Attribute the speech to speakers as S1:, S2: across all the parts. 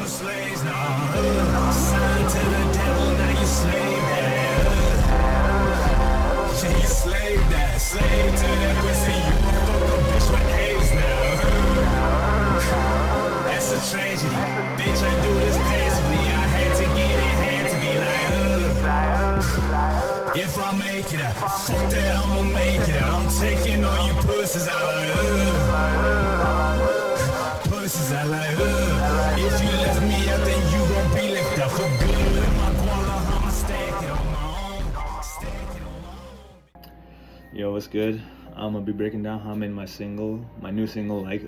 S1: slaves now. Signed to the devil, now you slave that. Yeah, you slave that. Slave to that pussy. You a fucking bitch with AIDS now. That's a tragedy. Bitch, I do this passively. I had to get it, had to be like, if I make it out, fuck that, I'ma make it out. I'm taking all you pussies out like, pussies out like, if you left me out, then you gon' be left out for good. My guala, I'ma stack it on my own. Stack it on my own.
S2: Yo, what's good? I'm gonna be breaking down how I made my new single, like,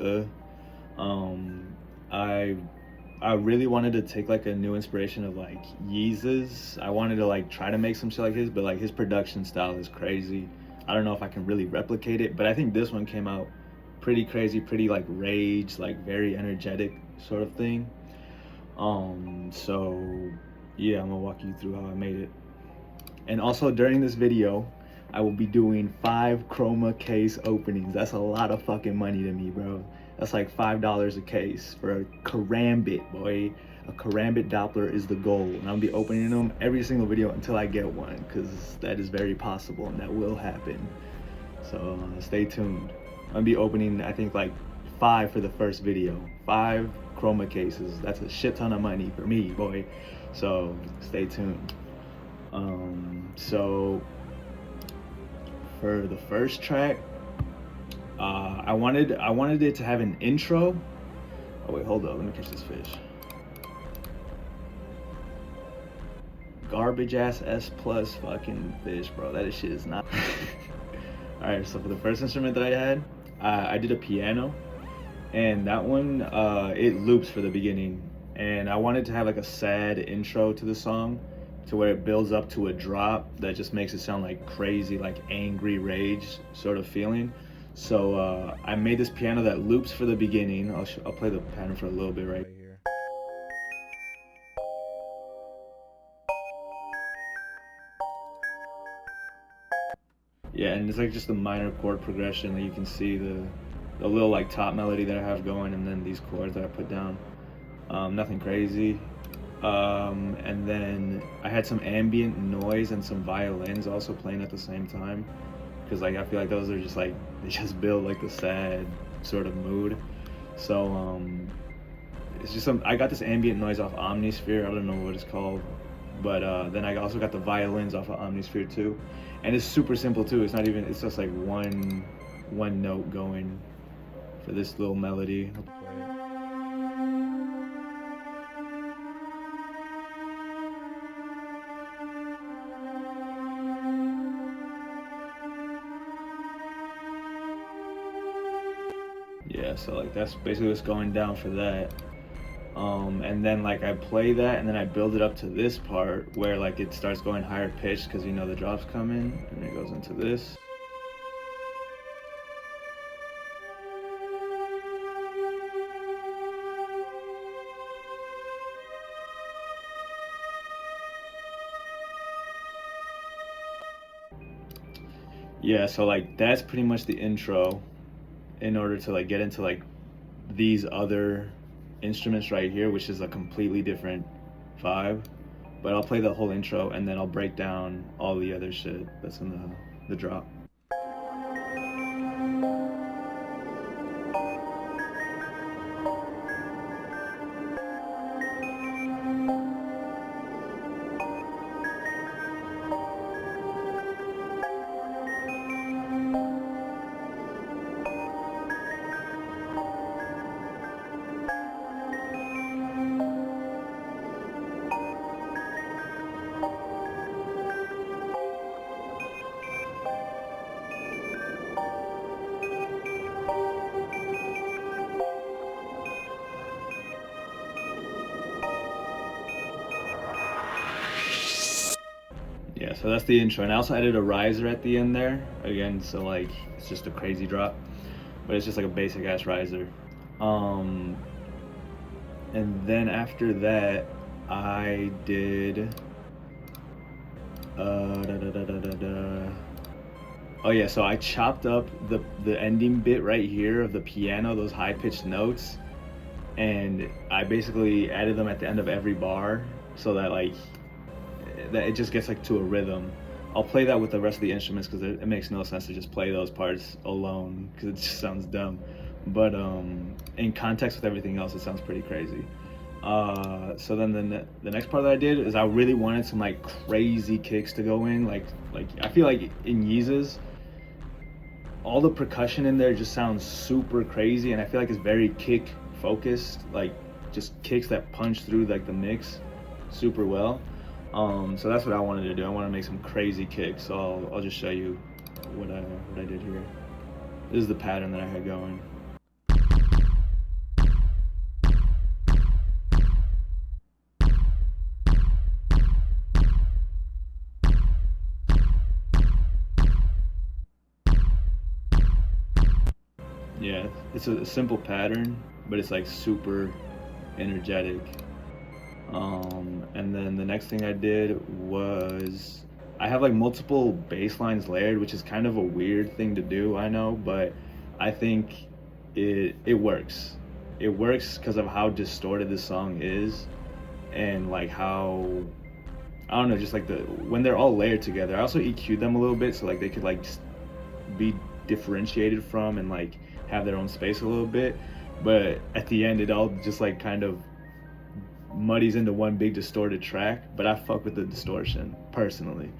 S2: I really wanted to take like a new inspiration of like Yeezus. I wanted to like try to make some shit like his, but like his production style is crazy. I don't know if I can really replicate it, but I think this one came out pretty crazy, pretty like rage, like very energetic sort of thing. So yeah, I'm gonna walk you through how I made it. And also during this video, I will be doing 5 chroma case openings. That's a lot of fucking money to me, bro. That's like $5 a case for a karambit, boy. A karambit Doppler is the goal. And I'll be opening them every single video until I get one, because that is very possible and that will happen. So stay tuned. I'll be opening, I think, like 5 for the first video. 5 chroma cases. That's a shit ton of money for me, boy. So stay tuned. So for the first track, I wanted it to have an intro. Oh wait, hold up, let me catch this fish. Garbage ass S plus fucking fish, bro. That shit is not. Alright, so for the first instrument that I had, I did a piano, and that one it loops for the beginning, and I wanted to have like a sad intro to the song, to where it builds up to a drop that just makes it sound like crazy, like angry rage sort of feeling. So I made this piano that loops for the beginning. I'll play the pattern for a little bit right here. Yeah, and it's like just a minor chord progression. Like you can see the little like top melody that I have going, and then these chords that I put down. Nothing crazy. And then I had some ambient noise and some violins also playing at the same time, because like I feel like those are just like, they just build like the sad sort of mood. So it's just I got this ambient noise off Omnisphere. I don't know what it's called, but then I also got the violins off of Omnisphere too, and it's super simple too. It's not even, it's just like one note going for this little melody. Yeah, so like that's basically what's going down for that. And then like I play that, and then I build it up to this part where like it starts going higher pitched, because you know the drop's coming, and it goes into this. Yeah, so like that's pretty much the intro, in order to like get into like these other instruments right here, which is a completely different vibe. But I'll play the whole intro, and then I'll break down all the other shit that's in the drop. Yeah, so that's the intro, and I also added a riser at the end there again, so like it's just a crazy drop, but it's just like a basic ass riser. And then after that I did oh yeah, so I chopped up the ending bit right here of the piano, those high-pitched notes, and I basically added them at the end of every bar so that like that it just gets like to a rhythm. I'll play that with the rest of the instruments because it makes no sense to just play those parts alone because it just sounds dumb. But in context with everything else, it sounds pretty crazy. So then the next part that I did is I really wanted some like crazy kicks to go in. Like I feel like in Yeezus, all the percussion in there just sounds super crazy, and I feel like it's very kick focused, like just kicks that punch through like the mix super well. So that's what I wanted to do. I want to make some crazy kicks. So I'll just show you what I did here. This is the pattern that I had going. Yeah, it's a simple pattern, but it's like super energetic. And then the next thing I did was I have like multiple bass lines layered, which is kind of a weird thing to do, I know, but I think it works. It works because of how distorted this song is, and like how I don't know, just like the when they're all layered together. I also EQ'd them a little bit so like they could like be differentiated from and like have their own space a little bit. But at the end, it all just like kind of muddies into one big distorted track. But I fuck with the distortion personally.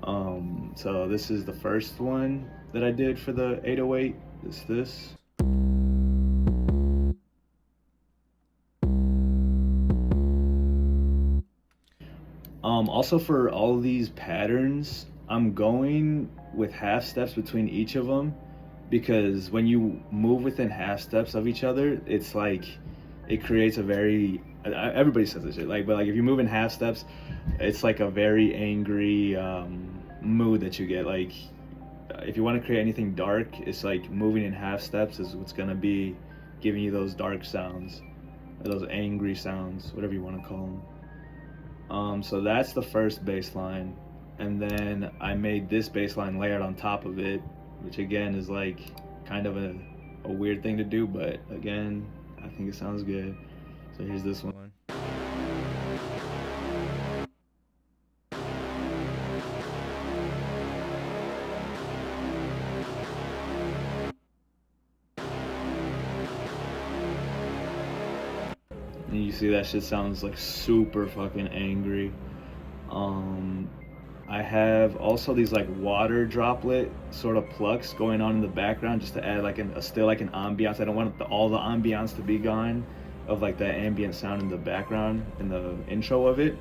S2: So this is the first one that I did for the 808. It's this. Also for all of these patterns, I'm going with half steps between each of them because when you move within half steps of each other, it's like it creates a very everybody says this shit like, but like if you move in half steps, it's like a very angry mood that you get. Like if you want to create anything dark, it's like moving in half steps is what's gonna be giving you those dark sounds, or those angry sounds, whatever you want to call them. So that's the first bass line, and then I made this bass line layered on top of it, which again is like kind of a weird thing to do, but again, I think it sounds good. So here's this one. And you see that shit sounds like super fucking angry. I have also these like water droplet sort of plucks going on in the background just to add like still like an ambiance. I don't want all the ambiance to be gone of like that ambient sound in the background in the intro of it.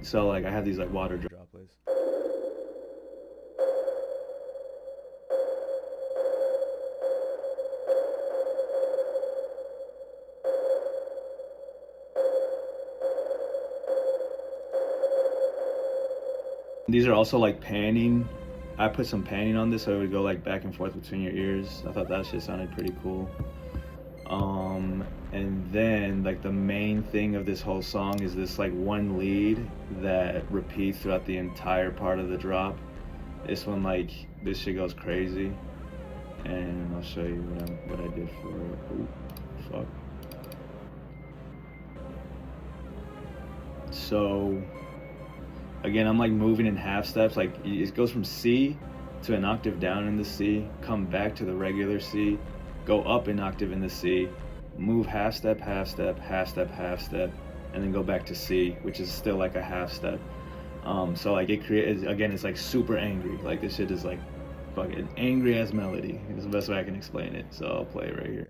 S2: So like I have these like water droplets. These are also like panning. I put some panning on this so it would go like back and forth between your ears. I thought that shit sounded pretty cool. And then like the main thing of this whole song is this like one lead that repeats throughout the entire part of the drop. This one, like this shit goes crazy, and I'll show you what I did for it. Ooh, fuck. So again, I'm like moving in half steps. Like it goes from C to an octave down in the C, come back to the regular C, go up an octave in the C, move half step, half step, half step, half step, and then go back to C, which is still like a half step. So like it creates, again, it's like super angry. Like this shit is like fucking angry ass melody. It's the best way I can explain it. So I'll play it right here.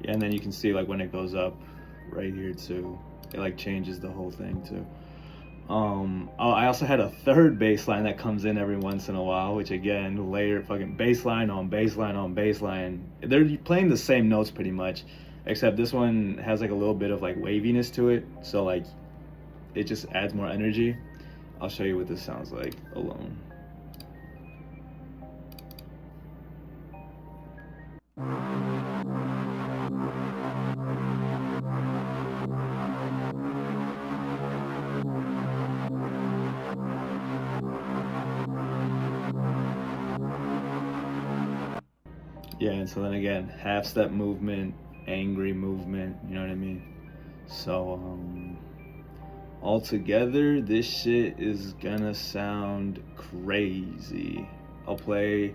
S2: And then you can see like when it goes up right here too, it like changes the whole thing too. I also had a third bass line that comes in every once in a while, which again, layer fucking bass line on bass line on bass line. They're playing the same notes pretty much, except this one has like a little bit of like waviness to it, so like it just adds more energy. I'll show you what this sounds like alone. Yeah, and so then again, half step movement, angry movement, you know what I mean? So altogether, this shit is gonna sound crazy. I'll play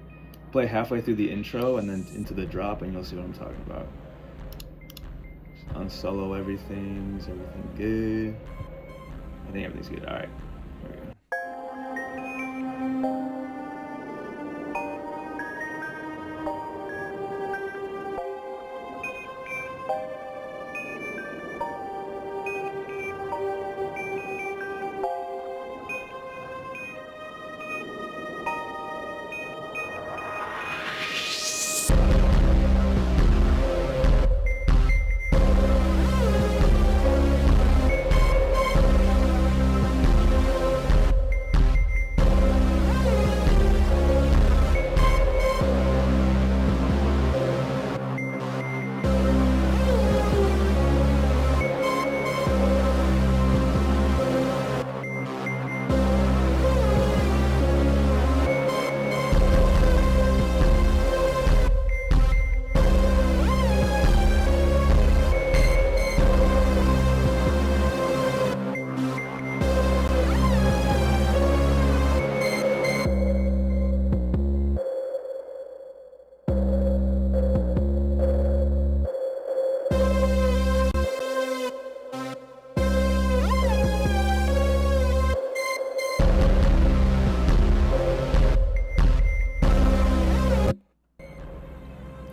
S2: halfway through the intro and then into the drop, and you'll see what I'm talking about. Just unsolo everything. Is everything good? I think everything's good. All right. There we go.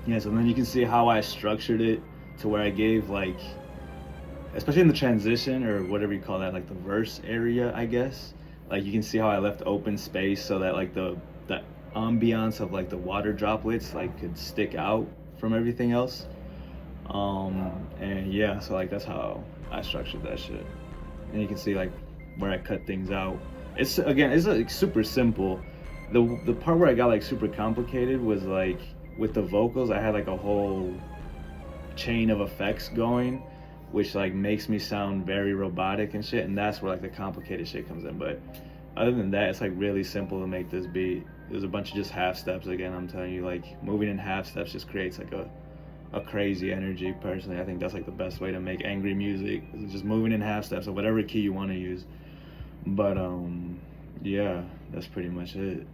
S2: Yeah, so then you can see how I structured it to where I gave like, especially in the transition or whatever you call that, like the verse area, I guess. Like you can see how I left open space so that like the ambiance of like the water droplets like could stick out from everything else. And yeah, so like that's how I structured that shit. And you can see like where I cut things out. It's like super simple. The part where I got like super complicated was like with the vocals. I had like a whole chain of effects going, which like makes me sound very robotic and shit, and that's where like the complicated shit comes in. But other than that, it's like really simple to make this beat. There's a bunch of just half steps. Again, I'm telling you, like moving in half steps just creates like a crazy energy. Personally, I think that's like the best way to make angry music, is just moving in half steps or whatever key you want to use. But yeah, that's pretty much it.